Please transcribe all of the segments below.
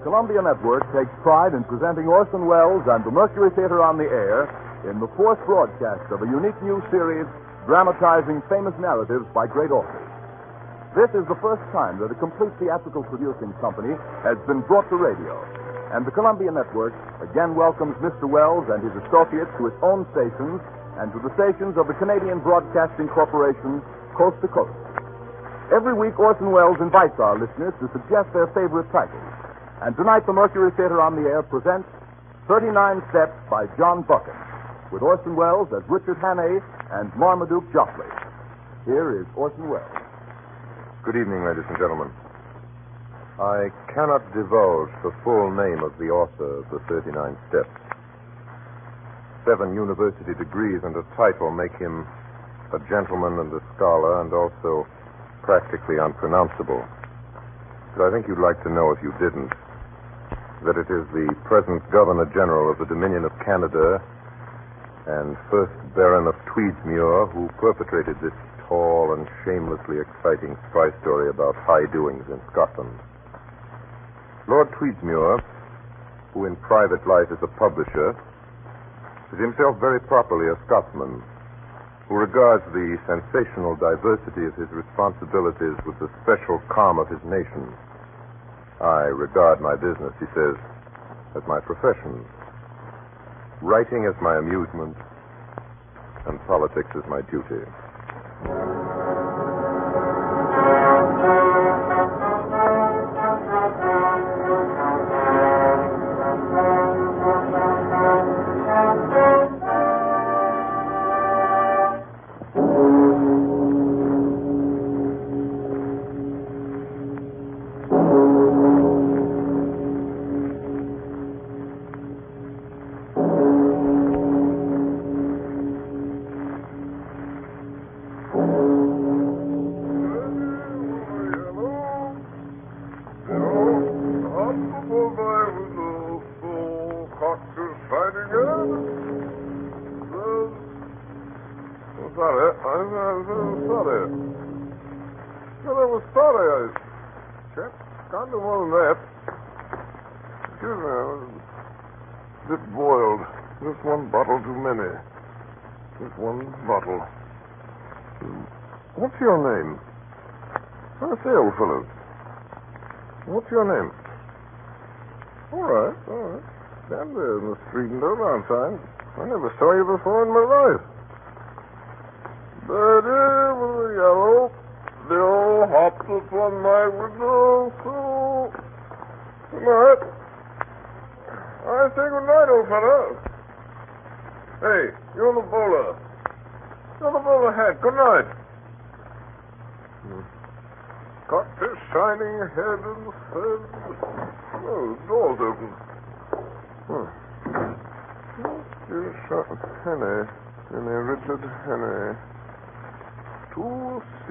Columbia Network takes pride in presenting Orson Welles and the Mercury Theater on the air in the fourth broadcast of a unique new series dramatizing famous narratives by great authors. This is the first time that a complete theatrical producing company has been brought to radio, and the Columbia Network again welcomes Mr. Welles and his associates to its own stations and to the stations of the Canadian Broadcasting Corporation, coast to coast. Every week, Orson Welles invites our listeners to suggest their favorite titles. And tonight, the Mercury Theater on the Air presents 39 Steps by John Buchan, with Orson Welles as Richard Hannay and Marmaduke Jopley. Here is Orson Welles. Good evening, ladies and gentlemen. I cannot divulge the full name of the author of the 39 Steps. 7 university degrees and a title make him a gentleman and a scholar, and also practically unpronounceable. But I think you'd like to know, if you didn't, that it is the present Governor-General of the Dominion of Canada and first Baron of Tweedsmuir who perpetrated this tall and shamelessly exciting spy story about high doings in Scotland. Lord Tweedsmuir, who in private life is a publisher, is himself very properly a Scotsman, who regards the sensational diversity of his responsibilities with the special calm of his nation. I regard my business, he says, as my profession, writing as my amusement, and politics as my duty. What's your name? I say, old fellow. What's your name? All right. Stand there in the street and don't answer. I never saw you before in my life. Birdie with a yellow bill hopped upon my window. So, good night. I say good night, old fellow. Hey, you're the bowler. You're the bowler hat. Good night. Got this shining head and said, oh, the door's open. Hannay, Richard Hannay. 2C.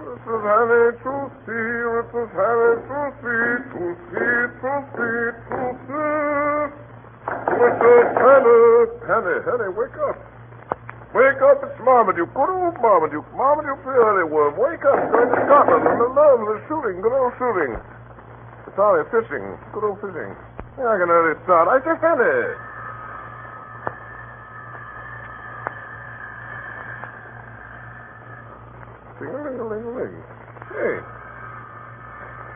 Richard Hannay, 2C, Richard Hannay, 2C, 2C, 2C, 2C. Richard Hannay, wake up. Wake up, it's Marmaduke. Good old Marmaduke. Marmaduke the earlyworm. Wake up, going to Scotland and the love of the shooting. Good old shooting. Sorry, fishing. Good old fishing. Yeah, I can early start. I say, Hannay. Ting-a-ling-a-ling-a-ling. Hey.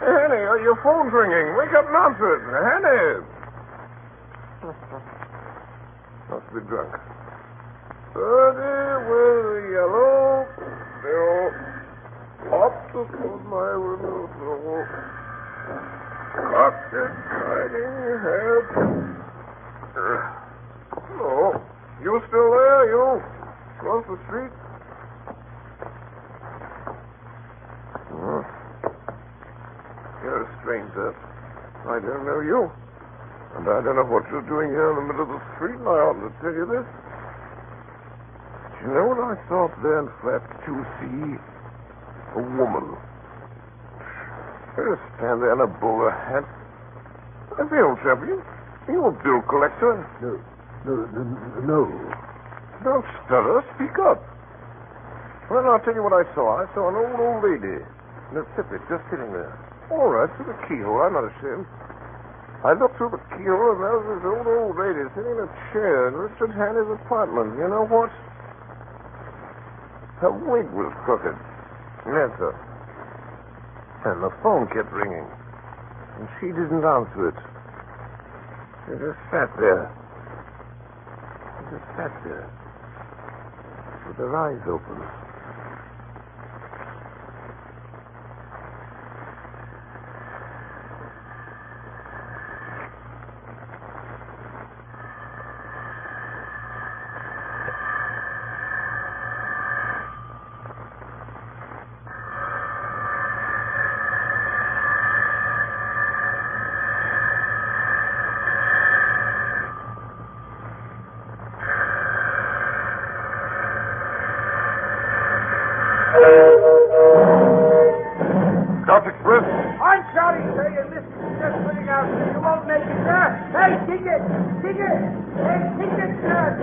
Hey, Hannay, your phone's ringing. Wake up and answer it. Hannay. Must be drunk. Birdie with a yellow bill hopped upon my window. Cocked its shining head. Hello. You still there, you? Across the street? You're a stranger. I don't know you. And I don't know what you're doing here in the middle of the street, and I ought to tell you this. You know what I saw up there in flat 2C? A woman. Her stand there in a bowler hat. I say, old chap, you a bill collector? No. Don't stutter. Speak up. Well, I'll tell you what I saw. I saw an old lady in a tippet just sitting there. All right, through the keyhole. I'm not ashamed. I looked through the keyhole, and there was this old lady sitting in a chair in Richard Hanley's apartment. You know what? Her wig was crooked. Yes, sir. And the phone kept ringing. And she didn't answer it. She just sat there. With her eyes open. Express? I'm sorry, sir. Your list is just putting out. You won't make it, sir. Hey, ticket! Ticket! Hey, ticket, sir!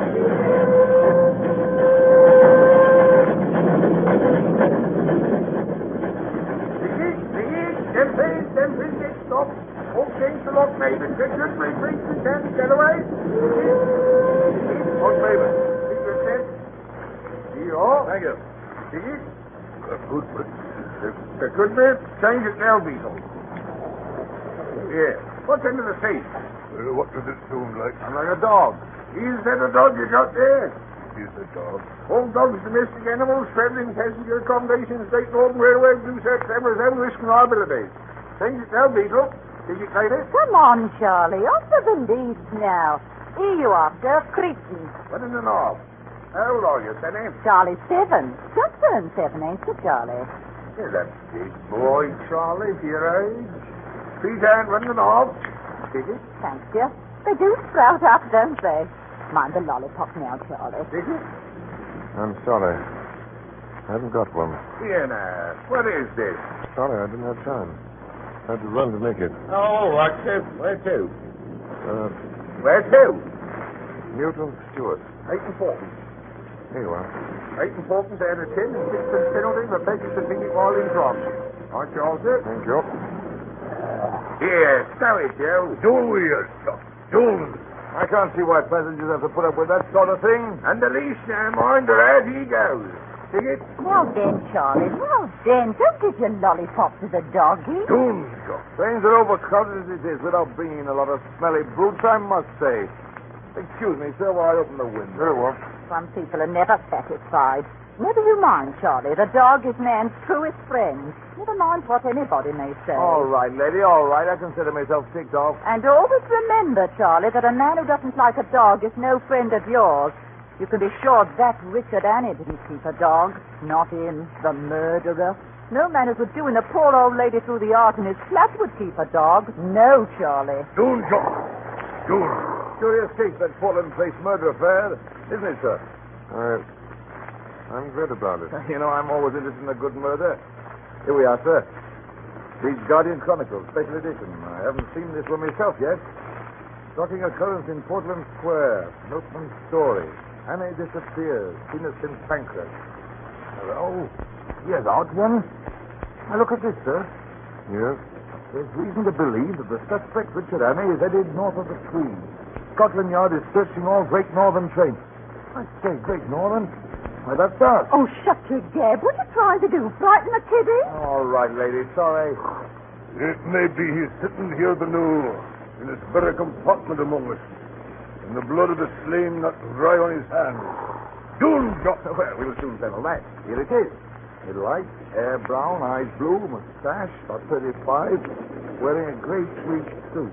Ticket! Champagne, get stop. All change the lock, Maven. Richard, bring the candy, get away. Ticket. What's Maven? Ticket, sir. Here. Thank you. Ticket. Good, but... There could be change at Del Beetle. Yeah. What's under the safe? what does it sound like? I'm like a dog. Is that a dog you got there? Is a dog. All dogs, domestic animals, traveling passenger accommodation, state northern railway, blue search, cameras, and risk and liability. Change at Del Beetle. Did you say that? Come on, Charlie. Off to the least now. Here you are, sir, Cretan. What in the north? How old are you, Penny? Charlie, 7. Just turned 7, ain't you, Charlie? You're a big boy, Charlie, for your age. Feet and running off. Ticket? Thank you. They do sprout up, don't they? Mind the lollipop now, Charlie. Ticket? I'm sorry. I haven't got one. Here now. What is this? Sorry, I didn't have time. I had to run to make it. Oh, what's it? Where to? Where to? Newton Stewart. 8 and 40. Here you are. 8 and 40 and a 10 and 6 penalty for begging to ticket while in front. Aren't you all set? Thank you. Here, stow it, Joe. Do you, stop. Do. I can't see why passengers have to put up with that sort of thing. And the leash now, mind her, out he goes. Ticket? Now then, Charlie, now then. Don't give your lollipop to the doggy. Do, stop. Trains are overcrowded as it is without bringing in a lot of smelly brutes, I must say. Excuse me, sir, while I open the window. Very well. Some people are never satisfied. Never you mind, Charlie. The dog is man's truest friend. Never mind what anybody may say. All right, lady, all right. I consider myself ticked off. And always remember, Charlie, that a man who doesn't like a dog is no friend of yours. You can be sure that Richard Annie didn't keep a dog. Not him, the murderer. No man who could do in a poor old lady through the art in his flat would keep a dog. No, Charlie. Do, stop. Do. Curious case, that Portland Place murder affair, isn't it, sir? I'm glad about it. You know, I'm always interested in a good murder. Here we are, sir. Leeds Guardian Chronicle, special edition. I haven't seen this one myself yet. Shocking occurrence in Portland Square. Milkman's story. Annie disappears. Innocent bankrupt. Oh, here's out one. Now look at this, sir. Yes? There's reason to believe that the suspect, Richard Annie, is headed north of the Tweed. Scotland Yard is searching all Great Northern trains. I say, Great Northern? Why, that's us. Oh, shut your gab. What are you trying to do? Frighten a kiddie? All right, lady. Sorry. It may be he's sitting here below, in this very compartment among us, and the blood of the slain not dry on his hands. Doon, Doctor. Well, we'll soon settle that. Here it is. Middle-height, hair brown, eyes blue, mustache, about 35, wearing a grey tweed suit.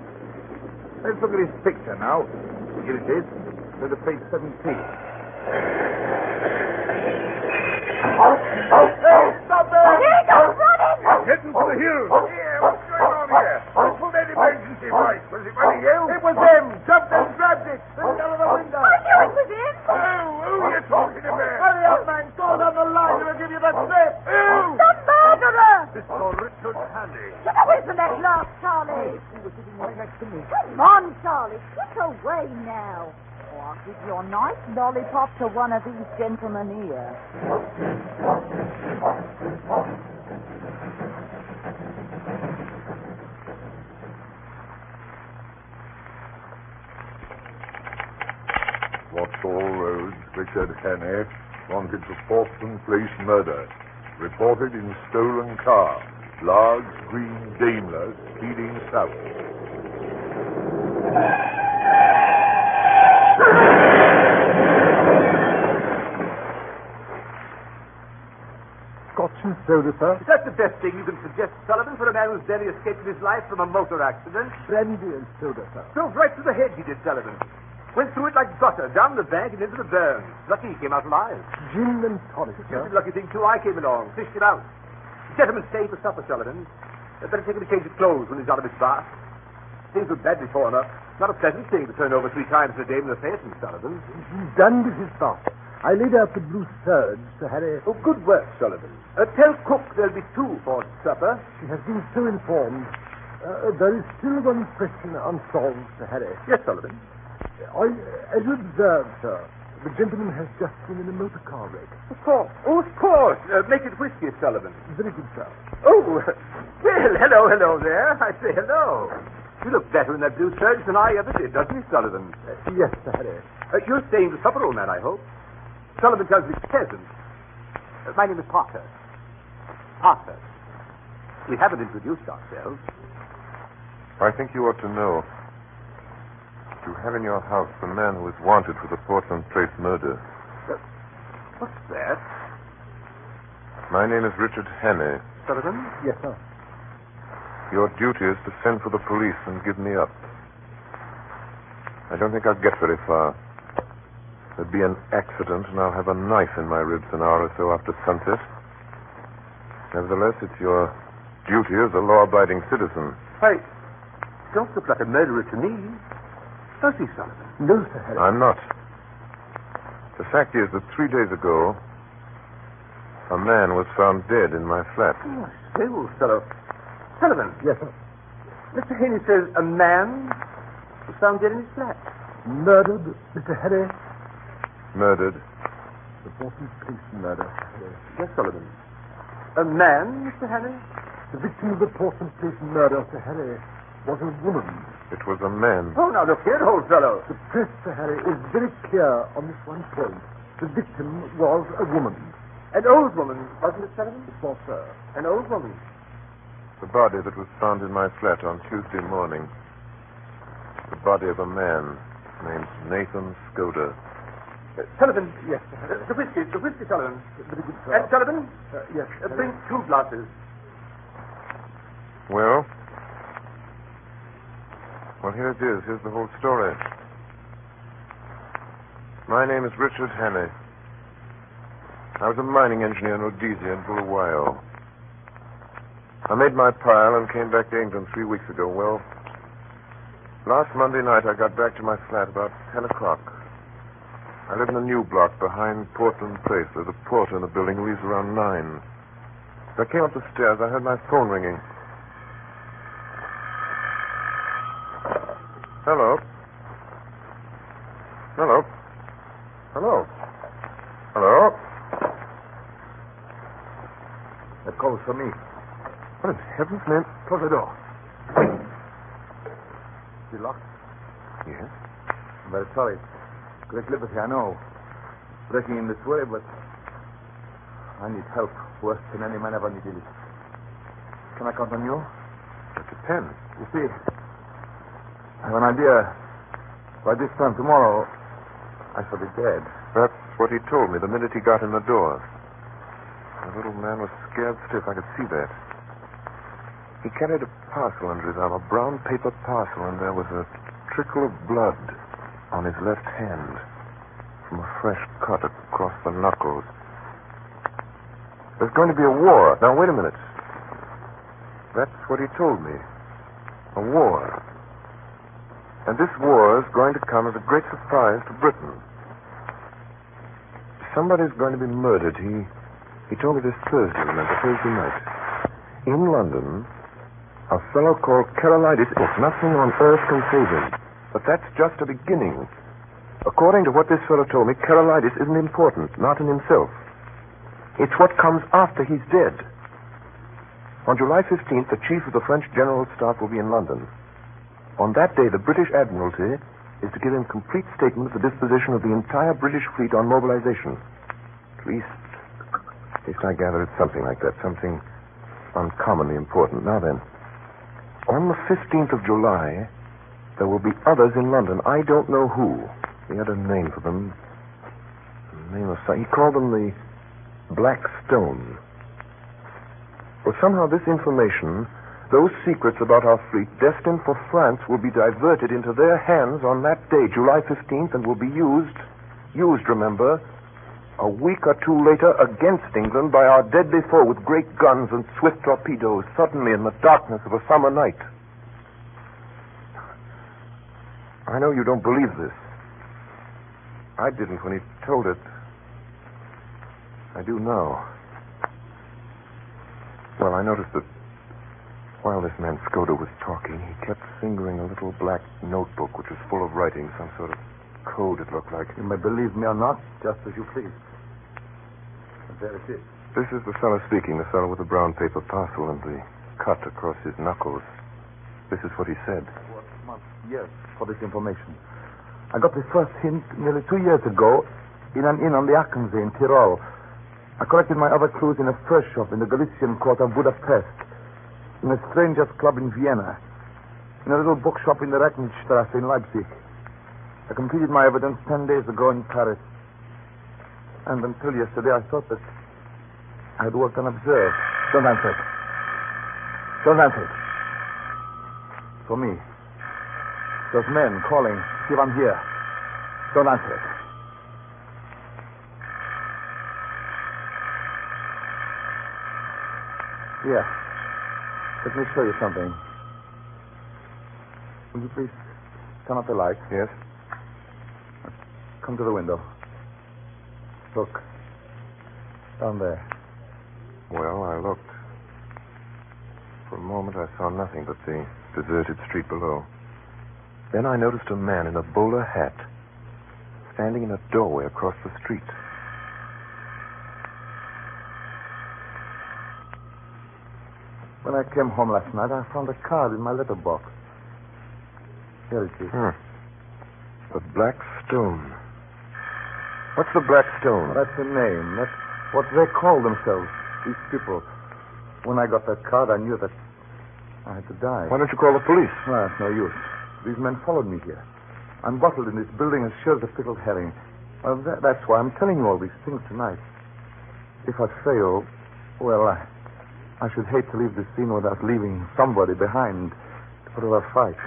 Let's look at his picture now. Here it is. Go to page 17. Stop there! Here he goes, running! Heading for the hills. Here, what's going on here? Who pulled that emergency brake? Was it one of you? It was them. Jumped and grabbed it. Threw it out of the window. I knew it was him. Who are you talking about? Hurry up, man. Go down the line and I'll give you the slip. Who? The murderer! Mr. Richard Hanley. Get away from that glass, Charlie. He was sitting right next to me. Come on, Charlie. Get away now. Or I'll give your nice lollipop to one of these gentlemen here. What's all roads, Richard Hannay, wanted for Portland Place murder. Reported in stolen car. Large green Daimler speeding south. Scotch and soda, sir. Is that the best thing you can suggest, Sullivan, for a man who's barely escaped his life from a motor accident? Brandy and soda, sir. Drove right through the hedge, he did, Sullivan. Went through it like butter, down the bank and into the burn. Lucky he came out alive. Gin and tonic, It's sir. a lucky thing, too. I came along, fished him out. Gentlemen, stay for supper, Sullivan. Better take him to change his clothes when he's out of his bath. Things were badly torn up. Not a pleasant thing to turn over 3 times in a day with a phaeton, Sullivan. He's done with his bath. I laid out the blue serge, Sir Harry. Oh, good work, Sullivan. Tell cook there'll be 2 for supper. She has been so informed. There is still one question unsolved, Sir Harry. Yes, Sullivan. As you observed, sir, the gentleman has just been in a motor car wreck. Of course. Oh, of course. Make it whiskey, Sullivan. Very good, sir. Oh, well, hello there. I say hello. You look better in that blue serge than I ever did, doesn't he, Sullivan? Yes, Sir Harry. You're staying to supper, old man, I hope. Sullivan tells me pleasant. My name is Parker. Parker. We haven't introduced ourselves. I think you ought to know. You have in your house the man who is wanted for the Portland Place murder. What's that? My name is Richard Hannay. Sullivan? Yes, sir. Your duty is to send for the police and give me up. I don't think I'll get very far. There'll be an accident, and I'll have a knife in my ribs an hour or so after sunset. Nevertheless, it's your duty as a law-abiding citizen. Hey, don't look like a murderer to me. Does he, Sullivan? No, Sir Harry. I'm not. The fact is that 3 days ago, a man was found dead in my flat. Oh, still, Sullivan. Yes, sir. Mr. Haney says a man was found dead in his flat. Murdered, Mr. Harry. Murdered. The Portland Place murder, Sir Harry. Yes, Sullivan. A man, Mr. Haney? The victim of the Portland Place murder, Sir Harry, was a woman. It was a man. Oh, now look here, old fellow. The press, Sir Harry, is very clear on this one point. The victim was a woman. An old woman, wasn't it, Sullivan? It was, sir. An old woman. The body that was found in my flat on Tuesday morning. The body of a man named Nathan Skoda. Sullivan. Yes, Sir Harry. The whiskey, Sullivan. Very good, sir. And Sullivan, Yes, Sir Harry. bring 2 glasses. Well, here it is. Here's the whole story. My name is Richard Hannay. I was a mining engineer in Rhodesia and Bulawayo. I made my pile and came back to England 3 weeks ago. Well, last Monday night I got back to my flat about 10 o'clock. I live in a new block behind Portland Place. There's a porter in the building who leaves around 9. As I came up the stairs, I heard my phone ringing. Hello? Hello? Hello? Hello? That call's for me. What in heaven's name? Close the door. Is it locked? Yes? I'm very sorry. Great liberty, I know. Breaking in this way, but I need help worse than any man ever needed it. Can I count on you? It depends. You see, I have an idea. By this time tomorrow, I shall be dead. That's what he told me the minute he got in the door. The little man was scared stiff. I could see that. He carried a parcel under his arm, a brown paper parcel, and there was a trickle of blood on his left hand from a fresh cut across the knuckles. There's going to be a war. Now, wait a minute. That's what he told me. A war. And this war is going to come as a great surprise to Britain. Somebody's going to be murdered. He told me this Thursday, remember, Thursday night. In London, a fellow called Carolitis. Yes, nothing on earth can save him. But that's just a beginning. According to what this fellow told me, Carolitis isn't important, not in himself. It's what comes after he's dead. On July 15th, the chief of the French General Staff will be in London. On that day, the British Admiralty is to give him complete statement of the disposition of the entire British fleet on mobilization. At least I gather it's something like that, something uncommonly important. Now then, on the 15th of July, there will be others in London. I don't know who. He had a name for them. He called them the Black Stone. Well, somehow this information, those secrets about our fleet destined for France, will be diverted into their hands on that day, July 15th, and will be used, remember, a week or two later against England by our deadly foe with great guns and swift torpedoes, suddenly in the darkness of a summer night. I know you don't believe this. I didn't when he told it. I do now. Well, I noticed that while this man Skoda was talking, he kept fingering a little black notebook which was full of writing, some sort of code, it looked like. You may believe me or not, just as you please. And there it is. This is the fellow speaking, the fellow with the brown paper parcel and the cut across his knuckles. This is what he said. Yes, for this information. I got the first hint nearly 2 years ago in an inn on the Achensee in Tyrol. I collected my other clues in a fur shop in the Galician quarter of Budapest, in a strangers' club in Vienna, in a little bookshop in the Recknstrasse in Leipzig. I completed my evidence 10 days ago in Paris. And until yesterday, I thought that I had worked unobserved. Don't answer it. Don't answer it. For me. Those men calling, see if I'm here. Don't answer it. Here. Let me show you something. Will you please turn up the light? Yes? Come to the window. Look. Down there. Well, I looked. For a moment, I saw nothing but the deserted street below. Then I noticed a man in a bowler hat standing in a doorway across the street. When I came home last night, I found a card in my letterbox. Here it is. The Black Stone. What's the Black Stone? Well, that's the name. That's what they call themselves, these people. When I got that card, I knew that I had to die. Why don't you call the police? Well, it's no use. These men followed me here. I'm bottled in this building as sure as a pickled herring. Well, that's why I'm telling you all these things tonight. If I fail, well, I should hate to leave this scene without leaving somebody behind to put up a fight.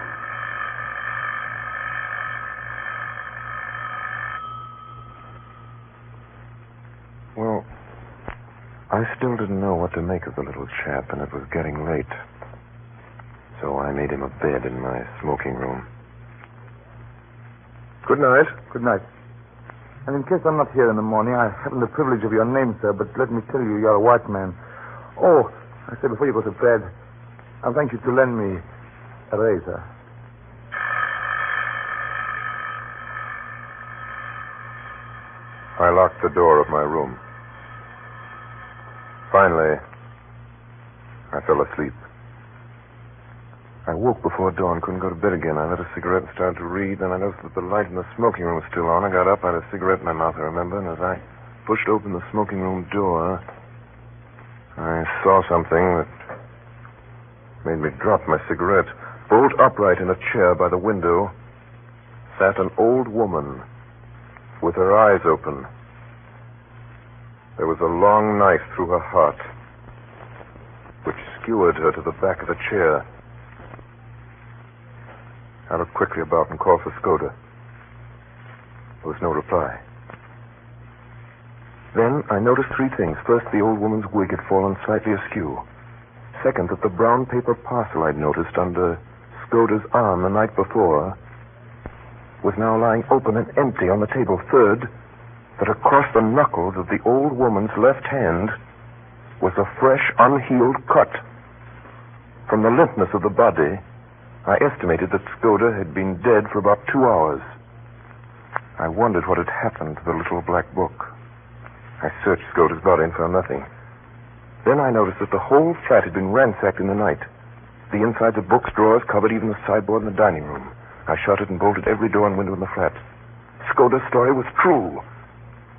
Well, I still didn't know what to make of the little chap, and it was getting late. So I made him a bed in my smoking room. Good night. Good night. And in case I'm not here in the morning, I haven't the privilege of your name, sir, but let me tell you, you're a white man. Oh, I said before you go to bed, I'll thank you to lend me a razor. I locked the door of my room. Finally, I fell asleep. I woke before dawn, couldn't go to bed again. I lit a cigarette and started to read, then I noticed that the light in the smoking room was still on. I got up, I had a cigarette in my mouth, I remember, and as I pushed open the smoking room door, I saw something that made me drop my cigarette. Bolt upright in a chair by the window sat an old woman with her eyes open. There was a long knife through her heart, which skewered her to the back of the chair. I looked quickly about and called for Skoda. There was no reply. Then I noticed three things. First, the old woman's wig had fallen slightly askew. Second, that the brown paper parcel I'd noticed under Skoda's arm the night before was now lying open and empty on the table. Third, that across the knuckles of the old woman's left hand was a fresh, unhealed cut. From the limpness of the body, I estimated that Skoda had been dead for about 2 hours. I wondered what had happened to the little black book. I searched Skoda's body and found nothing. Then I noticed that the whole flat had been ransacked in the night. The insides of books, drawers, covered even the sideboard in the dining room. I shuttered and bolted every door and window in the flat. Skoda's story was true.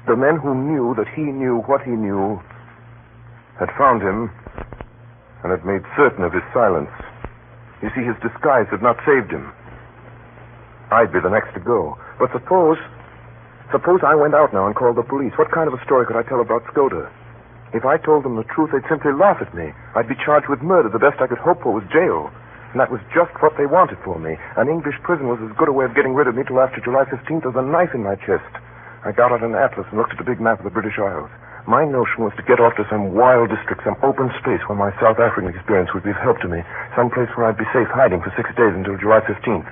The men who knew that he knew what he knew had found him and had made certain of his silence. You see, his disguise had not saved him. I'd be the next to go. But suppose I went out now and called the police. What kind of a story could I tell about Skoda? If I told them the truth, they'd simply laugh at me. I'd be charged with murder. The best I could hope for was jail. And that was just what they wanted for me. An English prison was as good a way of getting rid of me till after July 15th as a knife in my chest. I got out an atlas and looked at the big map of the British Isles. My notion was to get off to some wild district, some open space where my South African experience would be of help to me. Some place where I'd be safe hiding for 6 days until July 15th.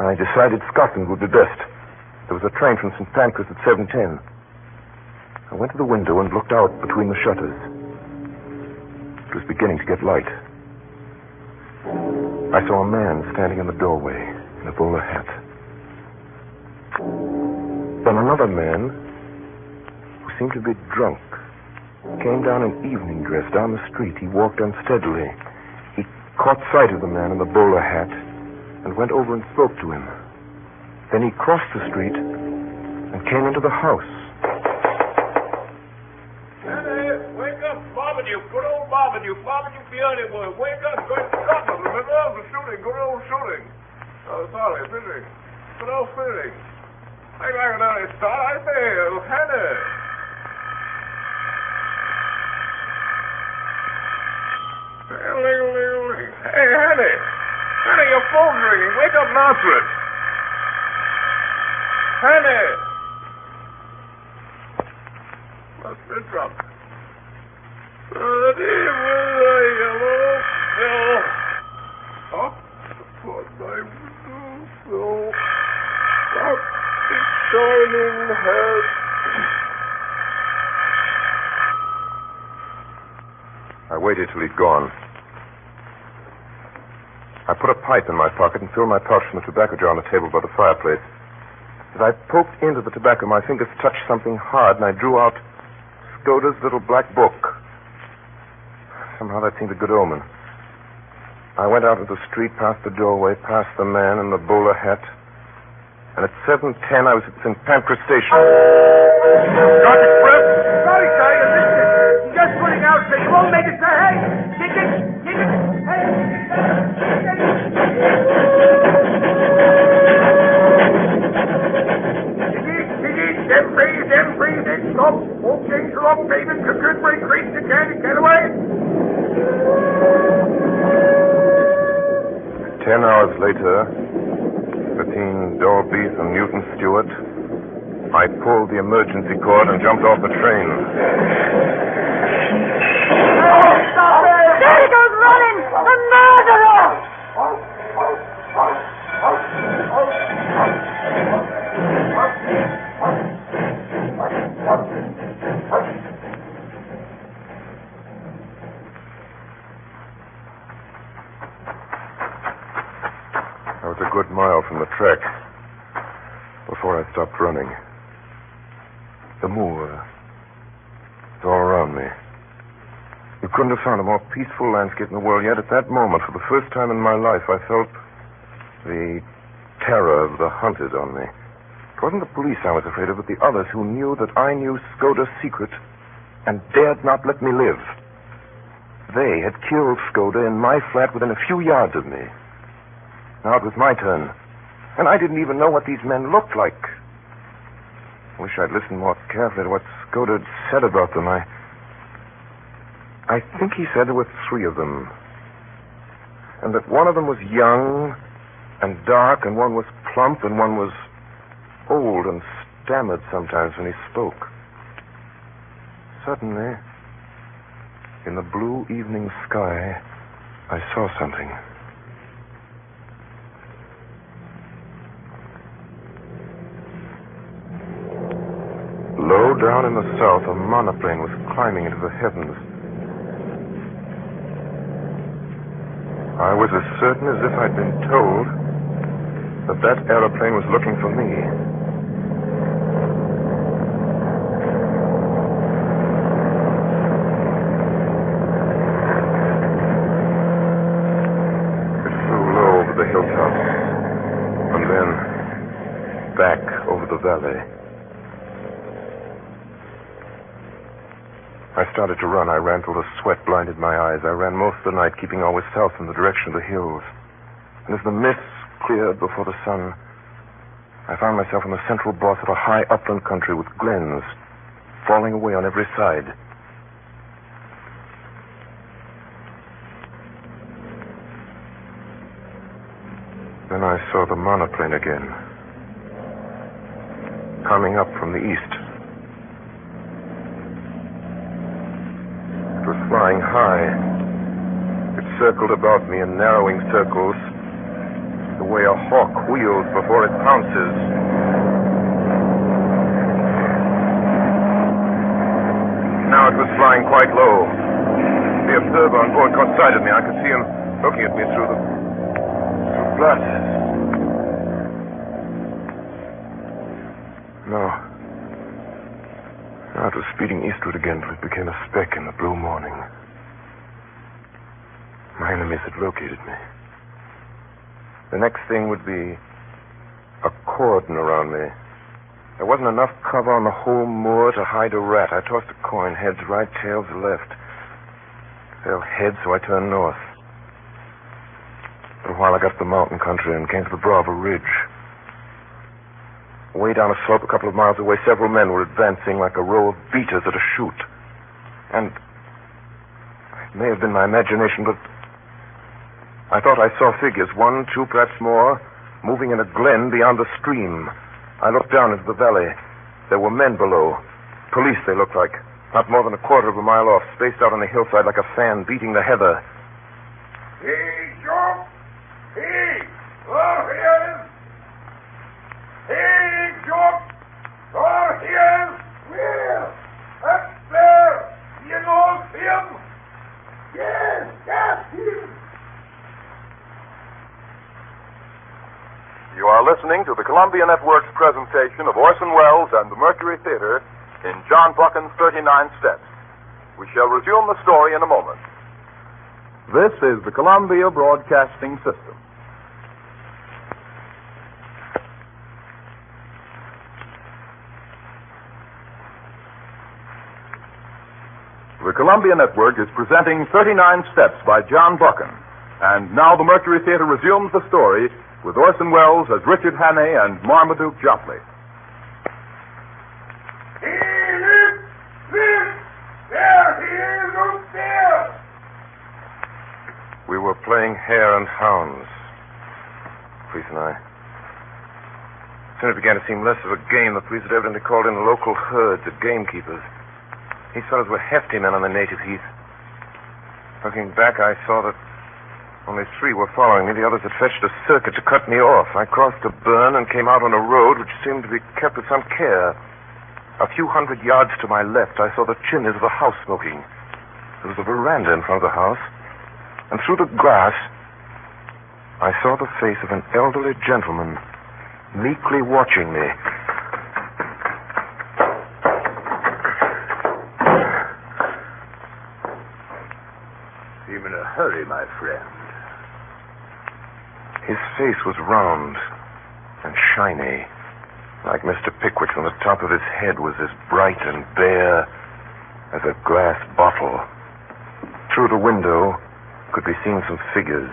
I decided Scotland would be best. There was a train from St. Pancras at 7:10. I went to the window and looked out between the shutters. It was beginning to get light. I saw a man standing in the doorway in a bowler hat. Then another man, who seemed to be drunk, came down in evening dress down the street. He walked unsteadily. He caught sight of the man in the bowler hat and went over and spoke to him. Then he crossed the street and came into the house. Hey, wake up, Marmaduke, good old Marmaduke, Peony boy, wake up, going to Scotland, remember? The shooting, good old shooting. Oh, sorry, busy. Good old feeling. I'd like an early start, I fail. Hannah. Hey, Hannah. Hannah, your phone's ringing. Wake up and answer it. Hannah. Must be drunk. Yellow bill. Up upon my window sill. Up its shining head. I waited till he'd gone. I put a pipe in my pocket and filled my pouch from the tobacco jar on the table by the fireplace. As I poked into the tobacco, my fingers touched something hard, and I drew out Skoda's little black book. Somehow that seemed a good omen. I went out into the street, past the doorway, past the man in the bowler hat, and at 7:10 I was at St. Pancras Station. Dodge Express! Sorry, sir, you're missing. Just putting out, sir. You won't make it, sir. Hey! Ticket! Hey! Them freeze, then stop. Won't change the lock, David. Goodbury Creek to Candy Getaway. 10 hours later, between Dolby's and Newton Stewart, I pulled the emergency cord and jumped off the train. Oh, stop it! There he goes running! The murderer! I was a good mile from the track before I stopped running. The moor was all around me. You couldn't have found a more peaceful landscape in the world, yet at that moment, for the first time in my life, I felt the terror of the hunted on me. It wasn't the police I was afraid of, but the others who knew that I knew Skoda's secret and dared not let me live. They had killed Skoda in my flat within a few yards of me. Now it was my turn, and I didn't even know what these men looked like. I wish I'd listened more carefully to what Skoda had said about them. I think he said there were 3 of them, and that one of them was young and dark, and one was plump, and one was old and stammered sometimes when he spoke. Suddenly, in the blue evening sky, I saw something. Low down in the south, a monoplane was climbing into the heavens. I was as certain as if I'd been told that aeroplane was looking for me. It flew low over the hilltops, valley. I started to run. I ran till the sweat blinded my eyes. I ran most of the night, keeping always south in the direction of the hills. And as the mists cleared before the sun, I found myself in the central boss of a high upland country with glens falling away on every side. Then I saw the monoplane again, coming up from the east. It was flying high. It circled about me in narrowing circles, the way a hawk wheels before it pounces. Now it was flying quite low. The observer on board caught sight of me. I could see him looking at me through glasses. No. Now it was speeding eastward again till it became a speck in the blue morning. My enemies had located me. The next thing would be a cordon around me. There wasn't enough cover on the whole moor to hide a rat. I tossed a coin, heads right, tails left. Fell heads, so I turned north. For a while I got to the mountain country and came to the brow of a ridge. Way down a slope a couple of miles away, several men were advancing like a row of beaters at a shoot. And it may have been my imagination, but I thought I saw figures, 1, 2, perhaps more, moving in a glen beyond the stream. I looked down into the valley. There were men below. Police, they looked like. Not more than a quarter of a mile off, spaced out on the hillside like a fan beating the heather. Hey, Joe! Hey! Oh, here! Hey, Joe! Oh, here! Where? Up there! You know him? Yes, that's him! You are listening to the Columbia Network's presentation of Orson Welles and the Mercury Theater in John Buchan's 39 Steps. We shall resume the story in a moment. This is the Columbia Broadcasting System. The Columbia Network is presenting 39 Steps by John Buchan. And now the Mercury Theater resumes the story with Orson Welles as Richard Hannay and Marmaduke Jopley. Hey, look! Look! There he is up there! We were playing hare and hounds, police and I. Soon it began to seem less of a game. The police had evidently called in local herds of gamekeepers. These fellows were hefty men on the native heath. Looking back, I saw that only 3 were following me. The others had fetched a circuit to cut me off. I crossed a burn and came out on a road which seemed to be kept with some care. A few hundred yards to my left, I saw the chimneys of a house smoking. There was a veranda in front of the house, and through the grass, I saw the face of an elderly gentleman meekly watching me. Seem in a hurry, my friend. His face was round and shiny, like Mr. Pickwick, and the top of his head was as bright and bare as a glass bottle. Through the window could be seen some figures,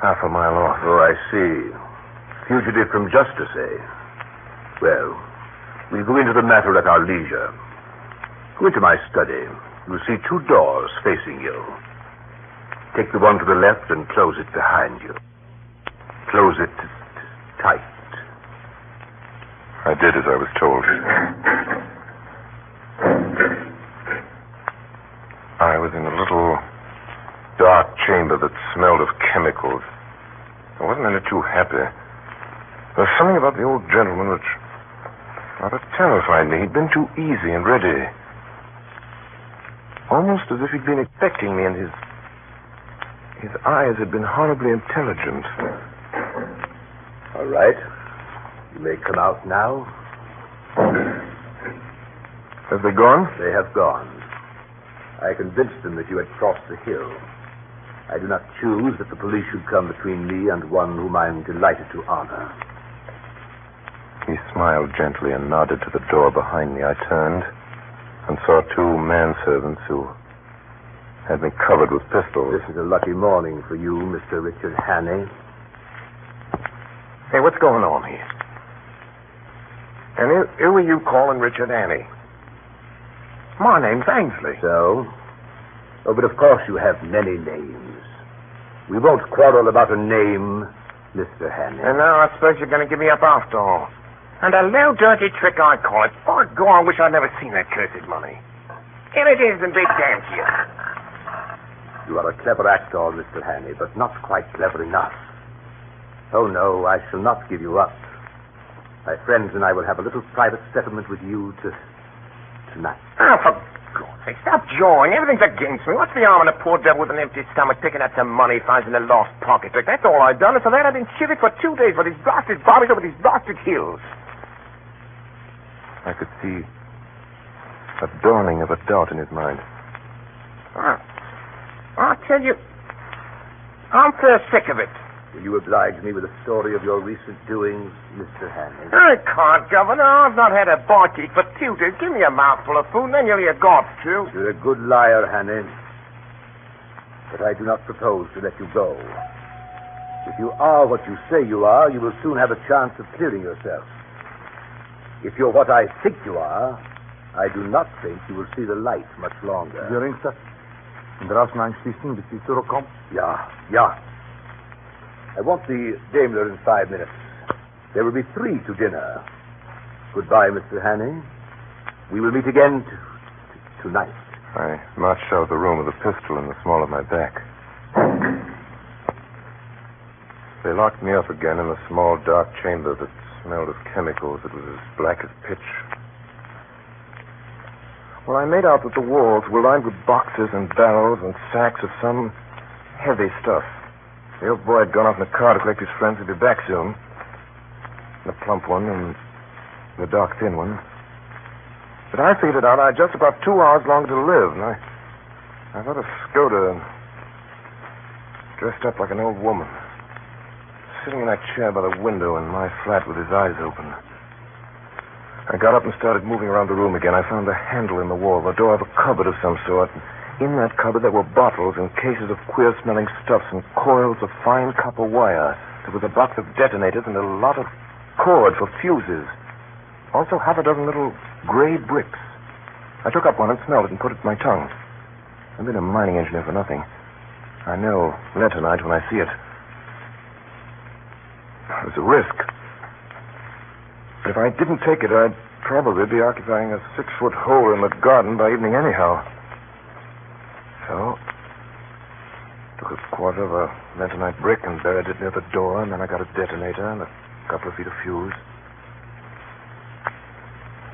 half a mile off. Oh, I see. Fugitive from justice, eh? Well, we'll go into the matter at our leisure. Go into my study. You'll see 2 doors facing you. Take the one to the left and close it behind you. Close it tight. I did as I was told. I was in a little dark chamber that smelled of chemicals. I wasn't any too happy. There was something about the old gentleman which rather terrified me. He'd been too easy and ready. Almost as if he'd been expecting me, and his eyes had been horribly intelligent. All right. You may come out now. Have they gone? They have gone. I convinced them that you had crossed the hill. I do not choose that the police should come between me and one whom I am delighted to honor. He smiled gently and nodded to the door behind me. I turned and saw two manservants who had me covered with pistols. This is a lucky morning for you, Mr. Richard Hannay. Hey, what's going on here? And who are you calling Richard Hannay? My name's Ainsley. So? Oh, but of course you have many names. We won't quarrel about a name, Mr. Hannay. And now I suppose you're going to give me up after all. And a low, dirty trick, I call it. By God, I wish I'd never seen that cursed money. Here it is, and be damned to you. You are a clever actor, Mr. Hannay, but not quite clever enough. Oh, no, I shall not give you up. My friends and I will have a little private settlement with you tonight. Oh, for God's sake, stop jawing. Everything's against me. What's the harm in a poor devil with an empty stomach picking up some money he finds in a lost pocket book? That's all I've done, and for that I've been shivered for 2 days with these blasted bobbies over these blasted hills. I could see a dawning of a doubt in his mind. I'll tell you, I'm fair sick of it. Will you oblige me with a story of your recent doings, Mr. Hannay? I can't, Governor. I've not had a bite to eat for 2 days. Give me a mouthful of food, and then you'll hear God's truth. You're a good liar, Hannay. But I do not propose to let you go. If you are what you say you are, you will soon have a chance of clearing yourself. If you're what I think you are, I do not think you will see the light much longer. Jongste, draußen einschließen, bis die zurückkommt. Ja. I want the Daimler in 5 minutes. There will be 3 to dinner. Goodbye, Mr. Hannay. We will meet again tonight. I marched out of the room with a pistol in the small of my back. They locked me up again in a small, dark chamber that smelled of chemicals. It was as black as pitch. Well, I made out that the walls were lined with boxes and barrels and sacks of some heavy stuff. The old boy had gone off in a car to collect his friends. He'd be back soon. The plump one and the dark, thin one. But I figured it out. I had just about 2 hours longer to live, and I thought of Skoda dressed up like an old woman, sitting in that chair by the window in my flat with his eyes open. I got up and started moving around the room again. I found a handle in the wall, the door of a cupboard of some sort. In that cupboard there were bottles and cases of queer-smelling stuffs and coils of fine copper wire. There was a box of detonators and a lot of cord for fuses. Also half a dozen little gray bricks. I took up one and smelled it and put it to my tongue. I've been a mining engineer for nothing. I know letonite when I see it. It was a risk. But if I didn't take it, I'd probably be occupying a 6-foot hole in the garden by evening anyhow. So, took a quarter of a lentonite brick and buried it near the door, and then I got a detonator and a couple of feet of fuse.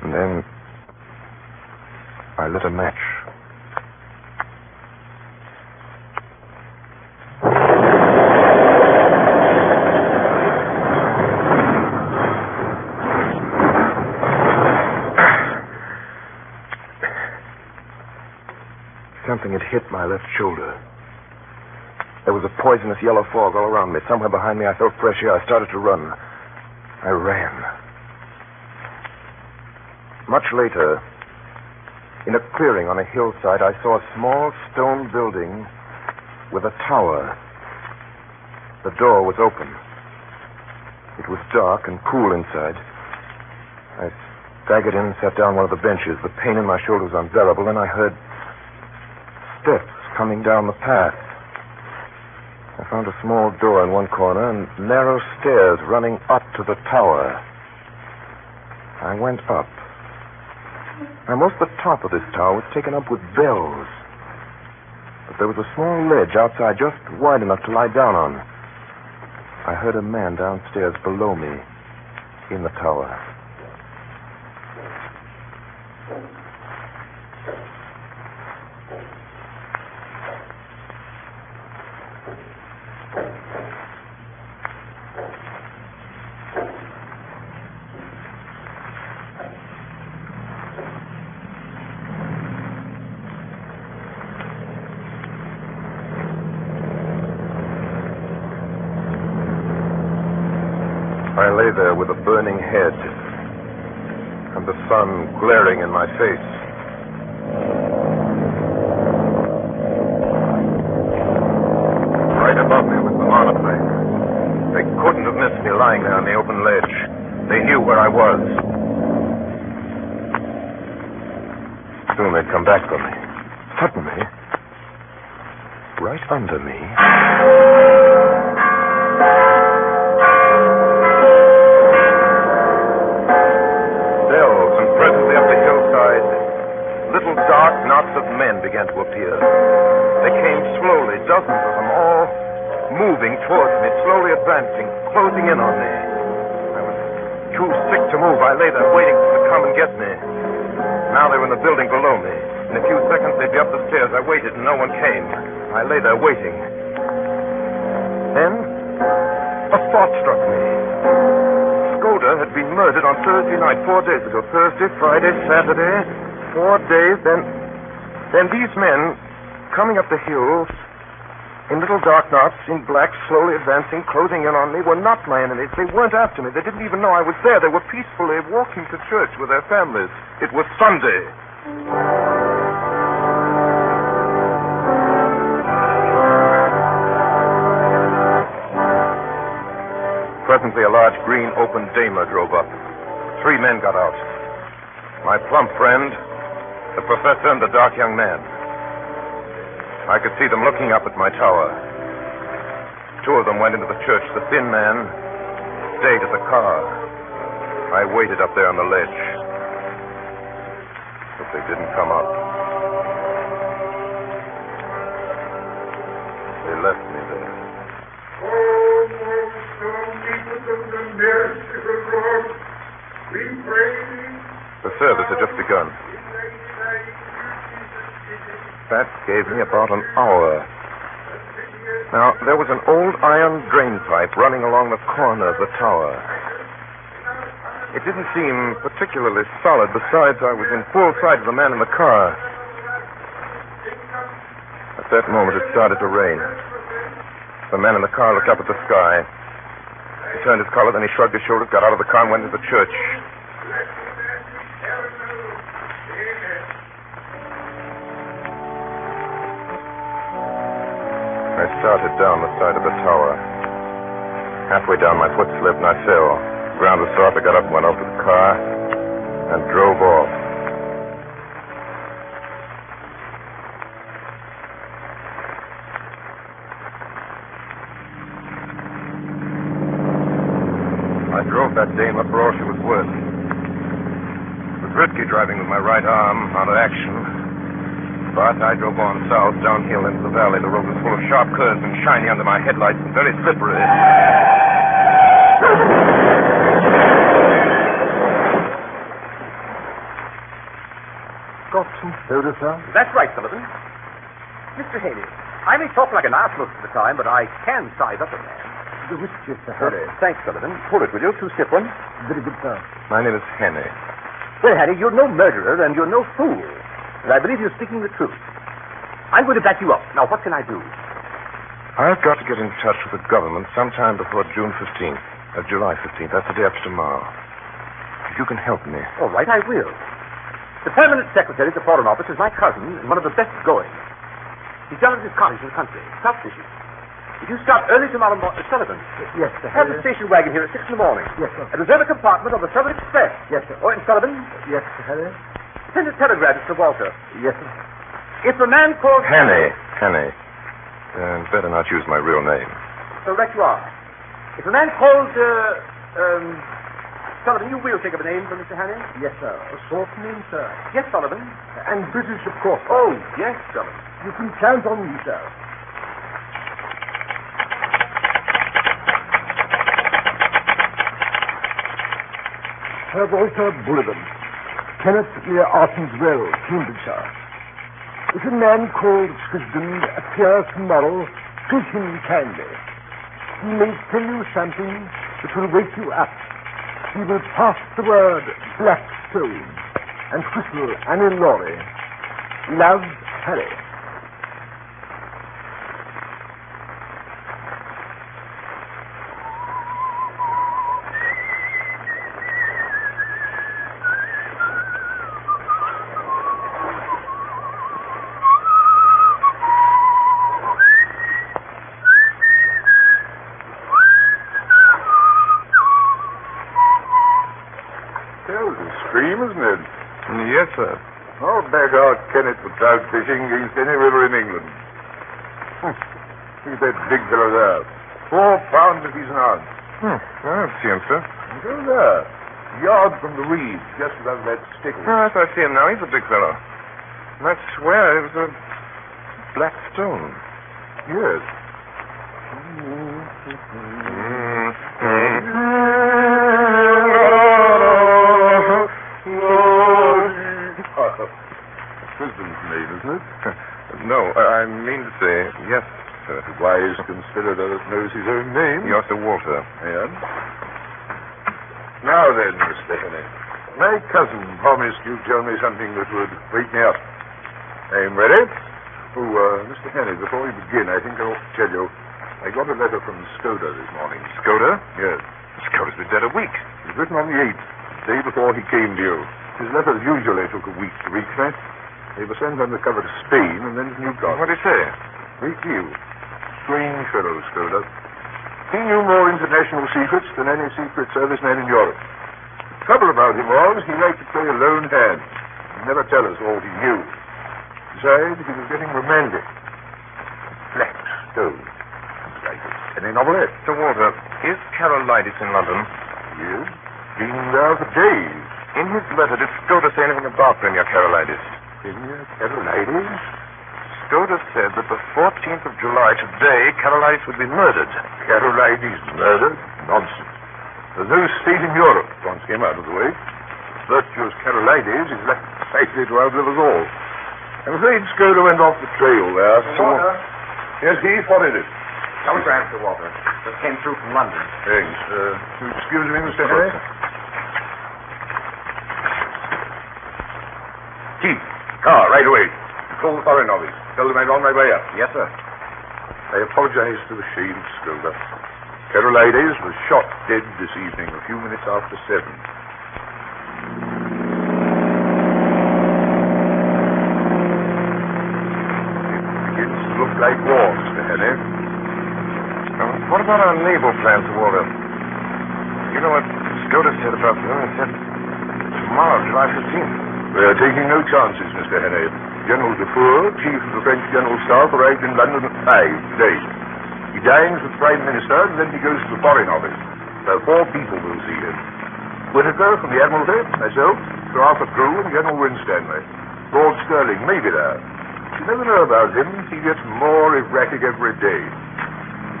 And then I lit a match. Something had hit my left shoulder. There was a poisonous yellow fog all around me. Somewhere behind me I felt fresh air. I started to run. I ran. Much later, in a clearing on a hillside, I saw a small stone building with a tower. The door was open. It was dark and cool inside. I staggered in and sat down on one of the benches. The pain in my shoulder was unbearable, and I heard steps coming down the path. I found a small door in one corner and narrow stairs running up to the tower. I went up. Almost the top of this tower was taken up with bells. But there was a small ledge outside just wide enough to lie down on. I heard a man downstairs below me in the tower. I lay there with a burning head, sun glaring in my face. Right above me was the monoplane. They couldn't have missed me lying there on the open ledge. They knew where I was. Soon they'd come back for me. Suddenly, right under me, dells, and presently up the hillside, little dark knots of men began to appear. They came slowly, dozens of them, all moving towards me, slowly advancing, closing in on me. I was too sick to move. I lay there waiting for them to come and get me. Now they were in the building below me. In a few seconds, they'd be up the stairs. I waited, and no one came. I lay there waiting. Then, a thought struck me. Skoda had been murdered on Thursday night, 4 days ago. Thursday, Friday, Saturday, 4 days. Then these men, coming up the hills, in little dark knots, in black, slowly advancing, closing in on me, were not my enemies. They weren't after me. They didn't even know I was there. They were peacefully walking to church with their families. It was Sunday. Presently, a large green open Daimler drove up. 3 men got out. My plump friend, the professor, and the dark young man. I could see them looking up at my tower. 2 of them went into the church. The thin man stayed at the car. I waited up there on the ledge. But they didn't come up. They left me there. The service had just begun. That gave me about an hour. Now, there was an old iron drain pipe running along the corner of the tower. It didn't seem particularly solid. Besides, I was in full sight of the man in the car. At that moment, it started to rain. The man in the car looked up at the sky. He turned his collar, then he shrugged his shoulders, got out of the car, and went into the church. I started down the side of the tower. Halfway down, my foot slipped and I fell. The ground was soft. I got up and went over to the car and drove off. I drove that Daimler for all she was worth. It was risky driving with my right arm out of action. But I drove on south, downhill into the valley. The road was full of sharp curves and shiny under my headlights and very slippery. Got some soda, sir? That's right, Sullivan. Mr. Haley, I may talk like an ass most of the time, but I can size up a man. The whiskey, Mr. Harry. Thanks, Sullivan. Pour it, will you? 2 sip one. Very good, sir. My name is Henny. Well, Harry, you're no murderer and you're no fool. And I believe you're speaking the truth. I'm going to back you up. Now, what can I do? I've got to get in touch with the government sometime before June 15th. July 15th. That's the day after tomorrow. If you can help me. All right, I will. The permanent secretary at the Foreign Office is my cousin and one of the best going. He's down at his cottage in the country, trout fishing. If you start early tomorrow morning, Sullivan. Yes, sir. Have the station wagon here at 6 in the morning. Yes, sir. And reserve a compartment on the Southern Express. Yes, sir. Oh, and Sullivan, Yes, Mr. Harry. send a telegram to Sir Walter. Yes, sir. If a man called... Henny. Better not use my real name. So right you are. If a man called, Sullivan, you will think of a name for Mr. Hanny? Yes, sir. A short name, sir. Yes, Sullivan. And British, of course. Oh, yes, Sullivan. You can count on me, sir. Sir Walter Bullivant, Kenneth near Arson's Well, Cambridgeshire. If a man called Scribden appears tomorrow, treat him kindly. He may tell you something that will wake you up. He will pass the word Blackstone and whistle Annie Laurie. Love, Harry. back our Kenneth for trout fishing against any river in England. Look at that big fellow there. 4 pounds if he's an ounce. I see him, sir. Go there. A yard from the reeds, just above that stickle. Yes, I see him now. He's a big fellow. And I swear it was a black stone. Yes. Husband's name, isn't it? No, I mean to say, yes, sir. A wise conspirator that knows his own name. You're Sir Walter. And? Now then, Mr. Henney. My cousin promised you'd tell me something that would wake me up. I'm ready. Oh, Mr. Henney, before we begin, I think I ought to tell you, I got a letter from Skoda this morning. Skoda? Yes. Skoda's been dead a week. It was written on the 8th, the day before he came to you. His letters usually took a week to reach me. They were sent undercover to Spain and then to Newcastle. What did he say? Great deal. Strange fellow, Skoda. He knew more international secrets than any secret service man in Europe. The trouble about him was he liked to play a lone hand. He'd never tell us all he knew. Besides, he was getting romantic. Black stone. Like any novelette. Sir Walter, is Carolitis in London? Yes. Been there for days. In his letter, did Skoda say anything about Premier Carolitis? Premier Carolitis? Skoda said that the 14th of July, today, Carolitis would be murdered. Carolitis murdered? Nonsense. There's no state in Europe once came out of the way. Virtuous Carolitis is likely to outlive us all. I'm afraid Skoda went off the trail there. Walter? Yes, he spotted it. Telegram, Sir Walter. Just came through from London. Thanks. You excuse me, Mr. Henry? Chief, car, right away. Call the Foreign Office. Tell them I'm on my way up. Yes, sir. I apologize to the shade Skoda. Carolides was shot dead this evening, a few minutes after 7. Look like war, Mr. Henry. What about our naval plans, Sir Walter? You know what Skoda said about them? He said tomorrow, July 15th. We are taking no chances, Mr. Henry. General Dufour, Chief of the French General Staff, arrived in London at 5 today. He dines with the Prime Minister, and then he goes to the Foreign Office. There are 4 people will see him. Whittaker from the Admiralty, myself, Sir Arthur Drew, and General Winstanley. Lord Stirling may be there. You never know about him. He gets more erratic every day.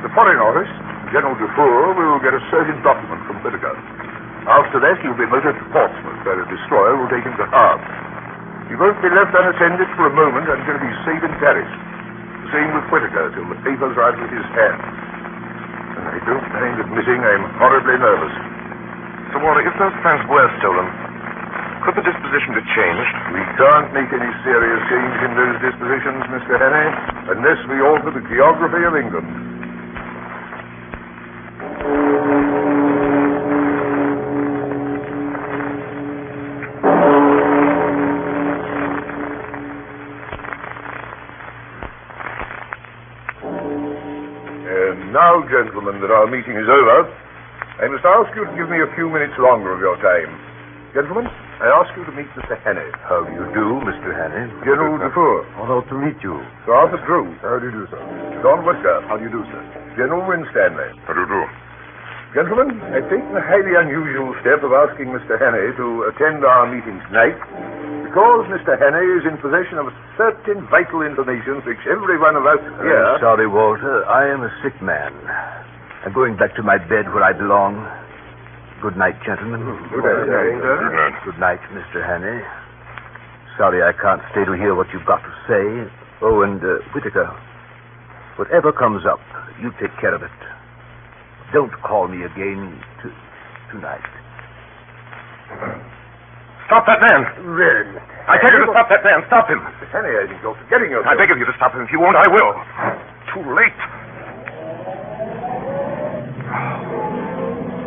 The Foreign Office, General Dufour, will get a certain document from Whittaker. After that, he'll be motored to Portsmouth, where a destroyer will take him to Havre. He won't be left unattended for a moment until he's safe in Paris. The same with Whittaker, till the papers are out of his hands. And I don't mind admitting I'm horribly nervous. Sir Walter, if those plans were stolen, could the disposition be changed? We can't make any serious change in those dispositions, Mr. Henry, unless we alter the geography of England. And now, gentlemen, that our meeting is over, I must ask you to give me a few minutes longer of your time. Gentlemen, I ask you to meet Mr. Henney. How do you do, Mr. Henney? General Dufour. Honored to meet you. Sir Arthur Drew. How do you do, sir? John Whittaker. How do you do, sir? General Winstanley. How do you do? Gentlemen, I've taken the highly unusual step of asking Mr. Henney to attend our meeting tonight because Mr. Henney is in possession of certain vital information which every one of us here... I'm sorry, Walter. I am a sick man. I'm going back to my bed where I belong. Good night, gentlemen. Good night, sir. Good night. Good night, Mr. Henney. Sorry I can't stay to hear what you've got to say. Oh, and Whittaker, whatever comes up, you take care of it. Don't call me again tonight. Stop that man! Red. I tell you to stop that man. Stop him. Mr. Henney, I think you're forgetting yourself. I beg of you to stop him. If you won't, I will. Too late.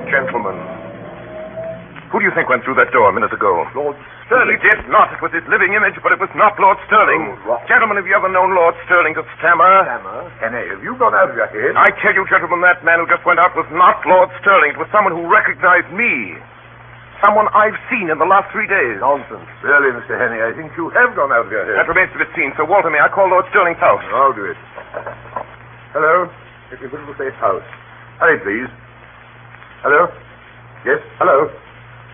Gentlemen, who do you think went through that door a minute ago? Lord Stirling. He did not. It was his living image, but it was not Lord Stirling. Oh, what? Gentlemen, have you ever known Lord Stirling to stammer? Stammer? Henney, have you gone out of your head? I tell you, gentlemen, that man who just went out was not Lord Stirling. It was someone who recognized me. someone I've seen in the last 3 days. Nonsense. Really, Mr. Henney, I think you have gone out of your head. That remains to be seen. Sir Walter, may I call Lord Stirling's house? I'll do it. Hello? If you will say house. Hurry, please. Hello? Yes, hello.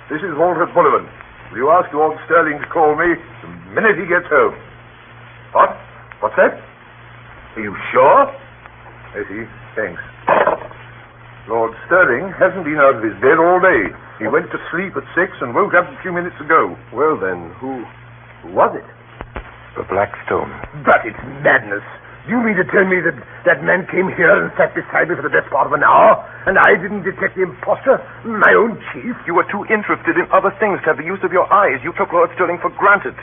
This is Walter Bullivant. Will you ask Lord Stirling to call me the minute he gets home? What? What's that? Are you sure? I see. Thanks. Lord Stirling hasn't been out of his bed all day. He went to sleep at 6 and woke up a few minutes ago. Well, then, who was it? The Blackstone. But it's madness. Do you mean to tell me that that man came here and sat beside me for the best part of an hour, and I didn't detect the impostor, my own chief? You were too interested in other things to have the use of your eyes. You took Lord Stirling for granted.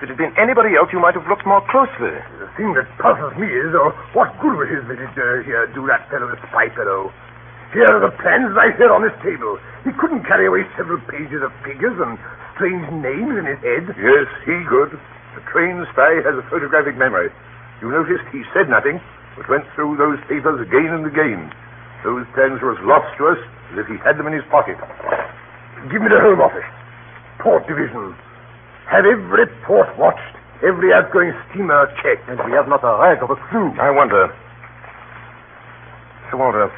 If it had been anybody else, you might have looked more closely. The thing that puzzles me is, what good was his visit here do that fellow, the spy fellow? Here are the plans right here on this table. He couldn't carry away several pages of figures and strange names in his head. Yes, he could. A trained spy has a photographic memory. You noticed he said nothing, but went through those papers again and again. Those plans were as lost to us as if he had them in his pocket. Give me the Home Office. Port Division. Have every port watched, every outgoing steamer checked. And we have not a rag of a clue. I wonder. Sir Walter,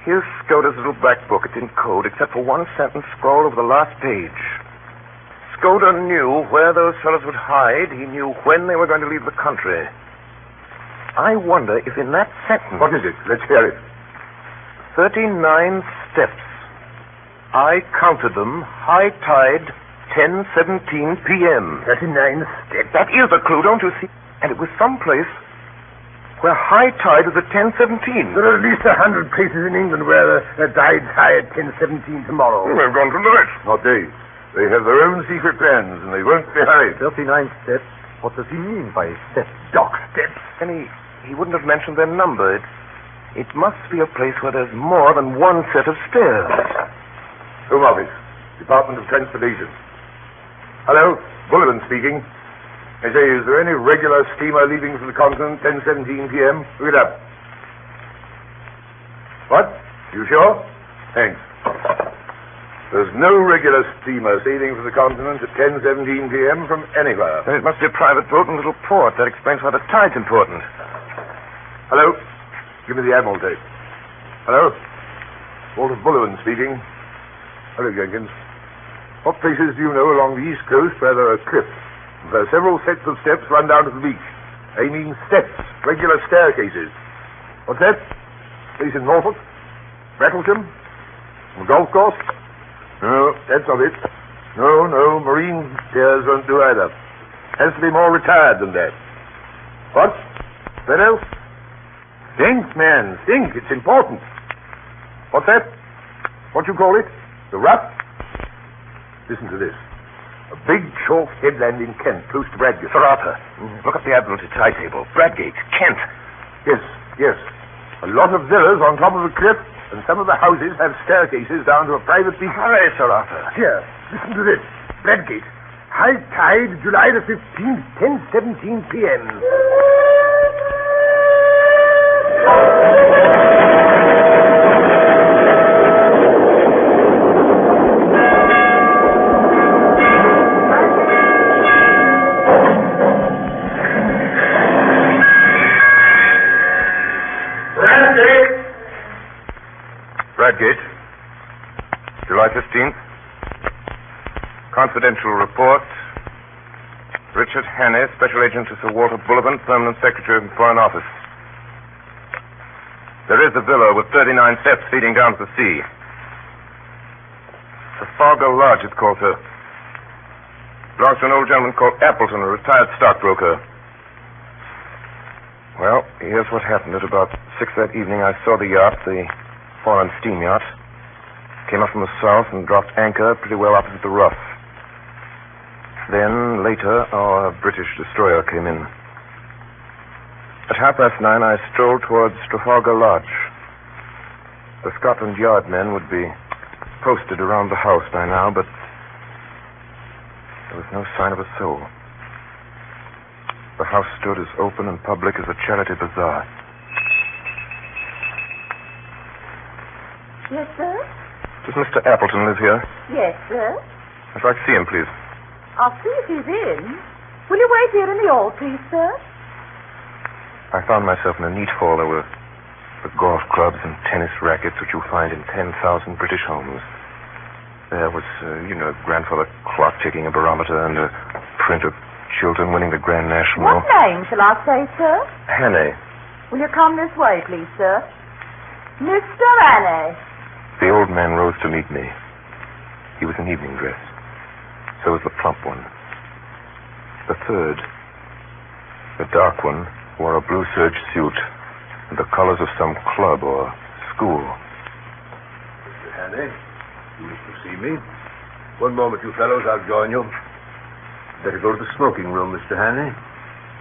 here's Skoda's little black book. It's in code, except for one sentence scrawled over the last page. Skoda knew where those fellows would hide. He knew when they were going to leave the country. I wonder if in that sentence... What is it? Let's hear it. 39 steps. I counted them. High tide, 10:17 p.m. 39 steps. That is a clue, don't you see? And it was someplace where high tide is at 10:17. There are at least 100 places in England where the tide's high at 10:17 tomorrow. They've gone to the rest. Not they. They have their own secret plans, and they won't be hurried. 39 steps? What does he mean by steps? Dock steps. And he wouldn't have mentioned their number. It must be a place where there's more than one set of stairs. Home Office, Department of Transportation. Hello, Bullivant speaking. I say, is there any regular steamer leaving from the continent 10:17 p.m.? Look it up. What? You sure? Thanks. There's no regular steamer sailing from the continent at 10:17 p.m. from anywhere. Then it must be a private boat and a little port. That explains why the tide's important. Hello? Give me the Admiral tape. Hello? Walter Bullivant speaking. Hello, Jenkins. What places do you know along the east coast where there are cliffs? There are several sets of steps run down to the beach. I mean steps, regular staircases. What's that? Place in Norfolk? Rattlesham? A golf course? No, that's not it. No, marine stairs won't do either. Has to be more retired than that. What? What else? Think, man, think. It's important. What's that? What you call it? The Ruff? Listen to this. A big chalk headland in Kent, close to Bradgate. Sir Arthur, look up the Admiralty tide table. Bradgate, Kent. Yes. A lot of villas on top of a cliff, and some of the houses have staircases down to a private beach. Hurry, Sir Arthur. Here, listen to this. Bradgate. High tide, July the 15th, 10:17 p.m. Bradgate, July 15th. Confidential report. Richard Hannay, Special Agent to Sir Walter Bullivant, Permanent Secretary of the Foreign Office. There is a villa with 39 steps leading down to the sea. Trafalgar Lodge, it's called, sir. Belongs to an old gentleman called Appleton, a retired stockbroker. Well, here's what happened. At about 6 that evening, I saw the yacht, the foreign steam yacht. Came up from the south and dropped anchor pretty well opposite the Ruff. Then, later, our British destroyer came in. At 9:30, I strolled towards Trafalgar Lodge. The Scotland Yard men would be posted around the house by now, but there was no sign of a soul. The house stood as open and public as a charity bazaar. Yes, sir? Does Mr. Appleton live here? Yes, sir. I'd like to see him, please. I'll see if he's in. Will you wait here in the hall, please, sir? I found myself in a neat hall. There were the golf clubs and tennis rackets which you'll find in 10,000 British homes. There was, grandfather clock ticking a barometer and a print of children winning the Grand National. What name shall I say, sir? Hannay. Will you come this way, please, sir? Mr. Hannay. The old man rose to meet me. He was in evening dress. So was the plump one. The third, the dark one, wore a blue serge suit and the colors of some club or school. Mr. Hannay, you wish to see me? One moment, you fellows. I'll join you. Better go to the smoking room, Mr. Hannay.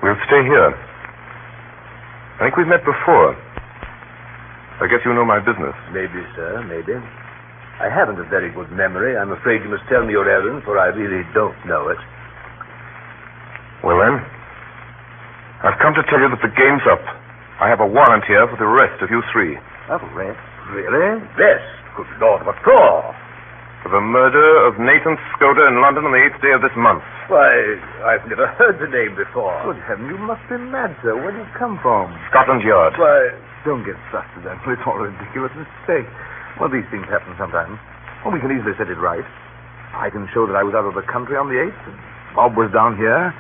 We'll stay here. I think we've met before. I guess you know my business. Maybe, sir, maybe. I haven't a very good memory. I'm afraid you must tell me your errand, for I really don't know it. Well, then, I've come to tell you that the game's up. I have a warrant here for the arrest of you three. Arrest? Really? Best. Good Lord, what for? For the murder of Nathan Skoda in London on the 8th day of this month. Why, I've never heard the name before. Good heaven, you must be mad, sir. Where did you come from? Scotland Yard. Why, Don't get flustered, Uncle. It's all a ridiculous mistake. Well, these things happen sometimes. Well, we can easily set it right. I can show that I was out of the country on the 8th, and Bob was down here.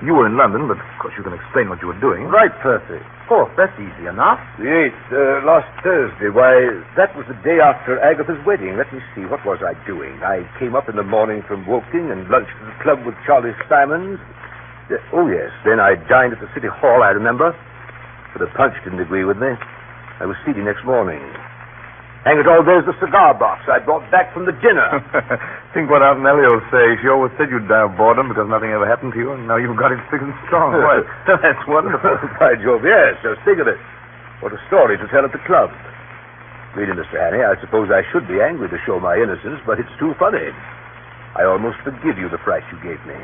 You were in London, but, of course, you can explain what you were doing. right, Percy. Of course, that's easy enough. The 8th, last Thursday. Why, that was the day after Agatha's wedding. Let me see, what was I doing? I came up in the morning from Woking and lunched at the club with Charlie Simons. Oh, yes. Then I dined at the City Hall, I remember. But the punch didn't agree with me. I was seedy next morning. Hang it all, there's the cigar box I brought back from the dinner. Think what Aunt Nellie will say. She always said you'd die of boredom because nothing ever happened to you, and now you've got it thick and strong. Well, that's wonderful. By Jove, yes. Just think of it. What a story to tell at the club. Really, Mr. Hannay, I suppose I should be angry to show my innocence, but it's too funny. I almost forgive you the fright you gave me.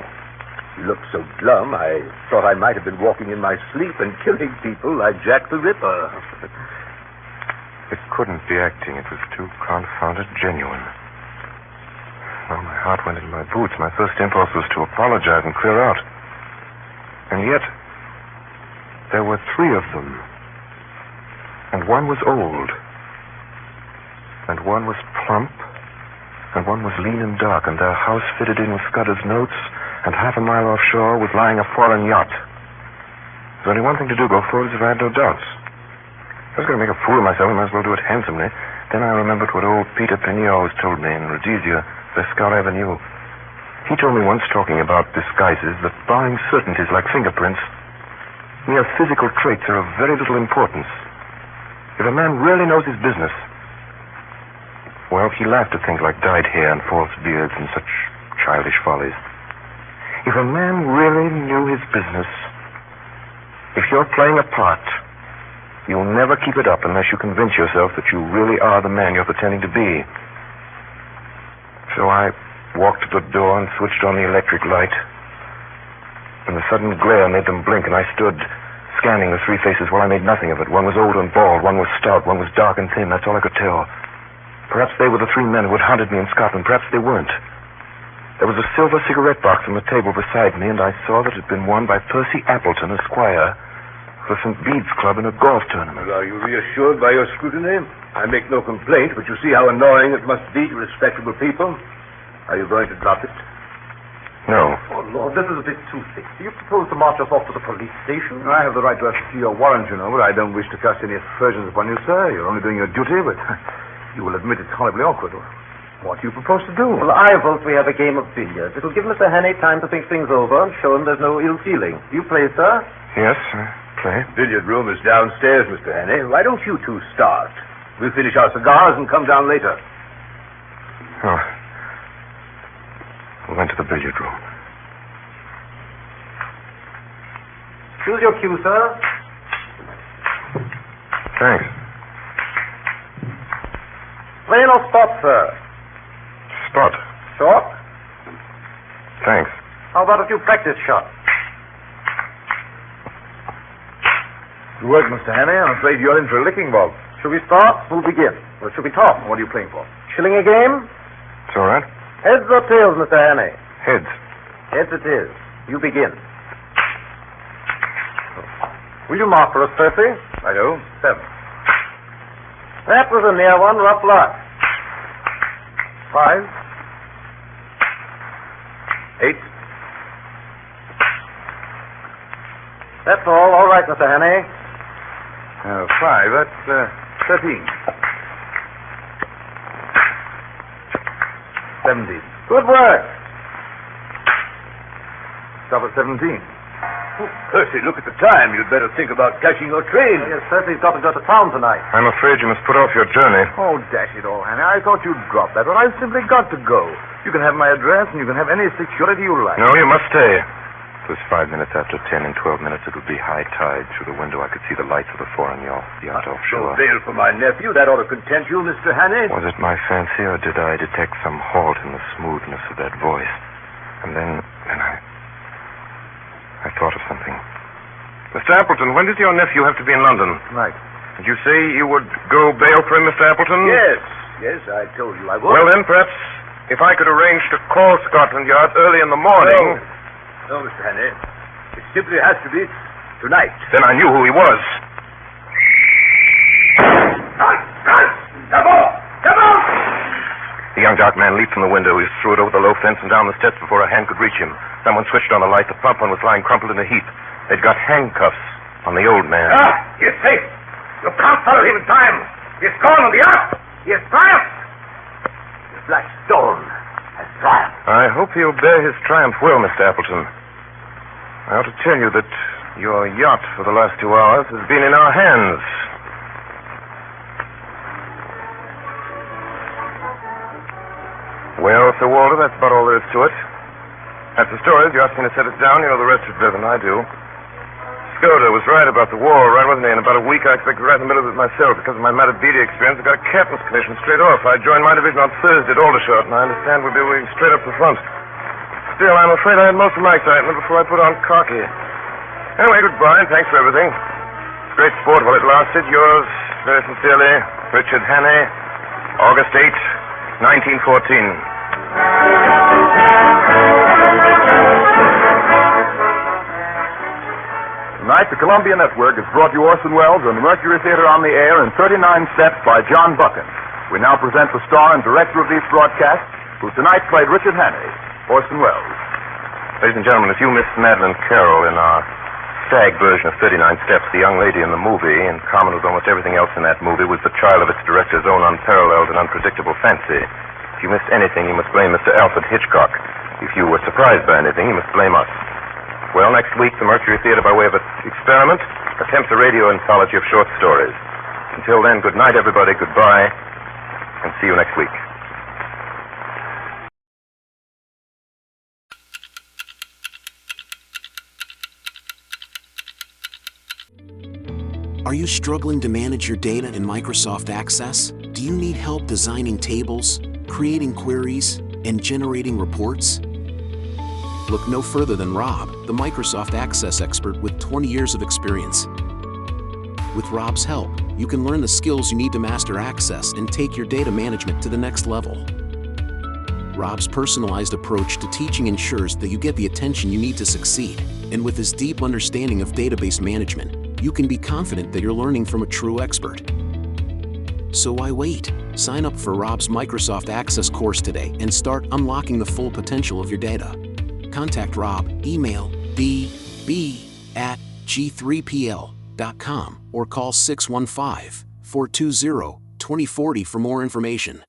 You looked so glum, I thought I might have been walking in my sleep and killing people like Jack the Ripper. It couldn't be acting. It was too confounded genuine. Well, my heart went into my boots. My first impulse was to apologize and clear out. And yet, there were three of them. And one was old. And one was plump. And one was lean and dark. And their house fitted in with Scudder's notes. And half a mile offshore was lying a foreign yacht. There's only one thing to do, go forward as if I had no doubts. I was going to make a fool of myself. I might as well do it handsomely. Then I remembered what old Peter Peniot always told me in Rhodesia, Vescal Avenue. He told me once, talking about disguises, that barring certainties like fingerprints, mere physical traits are of very little importance. If a man really knows his business, well, he laughed at things like dyed hair and false beards and such childish follies. If a man really knew his business, if you're playing a part, you'll never keep it up unless you convince yourself that you really are the man you're pretending to be. So I walked to the door and switched on the electric light. And the sudden glare made them blink, and I stood scanning the three faces while I made nothing of it. One was old and bald, one was stout, one was dark and thin. That's all I could tell. Perhaps they were the three men who had hunted me in Scotland. Perhaps they weren't. There was a silver cigarette box on the table beside me, and I saw that it had been won by Percy Appleton, Esquire, for St. Bede's Club in a golf tournament. Well, are you reassured by your scrutiny? I make no complaint, but you see how annoying it must be to respectable people. Are you going to drop it? No. Oh, Lord, this is a bit too thick. Do you propose to march us off to the police station? I have the right to ask for your warrant, you know, but I don't wish to cast any aspersions upon you, sir. You're only doing your duty, but you will admit it's horribly awkward. What do you propose to do? Well, I vote we have a game of billiards. It'll give Mr. Hannay time to think things over and show him there's no ill feeling. You play, sir? Yes, play. Billiard room is downstairs, Mr. Hannay. Why don't you two start? We'll finish our cigars and come down later. Oh. We went to the billiard room. Choose your cue, sir. Thanks. Plain or spot, sir? Spot. Short? Thanks. How about a few practice shots? Good work, Mr. Hannay. I'm afraid you're in for a licking, Bob. Should we start? We'll begin. Or should we talk? What are you playing for? Shilling a game? It's all right. Heads or tails, Mr. Hannay? Heads. Heads it is. You begin. Will you mark for us, Percy? I do. 7. That was a near one. Rough luck. 5. 8. That's all. All right, Mr. Hannay. 5. That's 13. 17. Good work. Stop at 17. Percy, look at the time. You'd better think about catching your train. Yes, Percy's got to go to town tonight. I'm afraid you must put off your journey. Oh, dash it all, Hannah. I thought you'd drop that, but I've simply got to go. You can have my address, and you can have any security you like. No, you must stay. It was 5 minutes after 10. In 12 minutes, it would be high tide. Through the window, I could see the lights of the foreign yacht offshore. No bail for my nephew. That ought to content you, Mr. Hannay. Was it my fancy, or did I detect some halt in the smoothness of that voice? And then I thought of something. Mr. Appleton, when does your nephew have to be in London? Tonight. Did you say you would go bail for him, Mr. Appleton? Yes, I told you I would. Well, then, perhaps if I could arrange to call Scotland Yard early in the morning... No, Mr. Hannay. It simply has to be tonight. Then I knew who he was. Come on! Come on! The young dark man leaped from the window. He threw it over the low fence and down the steps before a hand could reach him. Someone switched on the light. The plump one was lying crumpled in a heap. They'd got handcuffs on the old man. He's safe. You can't follow him in time. He's gone on the yacht. He has triumphed. The Black Stone has triumphed. I hope he'll bear his triumph well, Mr. Appleton. I ought to tell you that your yacht for the last 2 hours has been in our hands. Well, Sir Walter, that's about all there is to it. That's the story. If you ask me to set it down, you know the rest is better than I do. Skoda was right about the war, right, wasn't he? In about a week, I expected right in the middle of it myself. Because of my Matabidi experience, I got a captain's commission straight off. I joined my division on Thursday at Aldershot, and I understand we'll be moving straight up the front. Still, I'm afraid I had most of my excitement before I put on khaki. Anyway, goodbye, and thanks for everything. Great sport while it lasted. Yours, very sincerely, Richard Hannay, August 8, 1914. Tonight, the Columbia Network has brought you Orson Welles and the Mercury Theater on the Air in 39 Steps by John Buchan. We now present the star and director of these broadcasts, who tonight played Richard Hannay, Orson Welles. Ladies and gentlemen, if you missed Madeline Carroll in our SAG version of 39 Steps, the young lady in the movie, in common with almost everything else in that movie, was the child of its director's own unparalleled and unpredictable fancy. If you missed anything, you must blame Mr. Alfred Hitchcock. If you were surprised by anything, you must blame us. Well, next week, the Mercury Theater, by way of an experiment, attempts a radio anthology of short stories. Until then, good night, everybody, goodbye, and see you next week. Are you struggling to manage your data in Microsoft Access? Do you need help designing tables, creating queries, and generating reports? Look no further than Rob, the Microsoft Access expert with 20 years of experience. With Rob's help, you can learn the skills you need to master Access and take your data management to the next level. Rob's personalized approach to teaching ensures that you get the attention you need to succeed, and with his deep understanding of database management, you can be confident that you're learning from a true expert. So why wait? Sign up for Rob's Microsoft Access course today and start unlocking the full potential of your data. Contact Rob, email bb@g3pl.com or call 615-420-2040 for more information.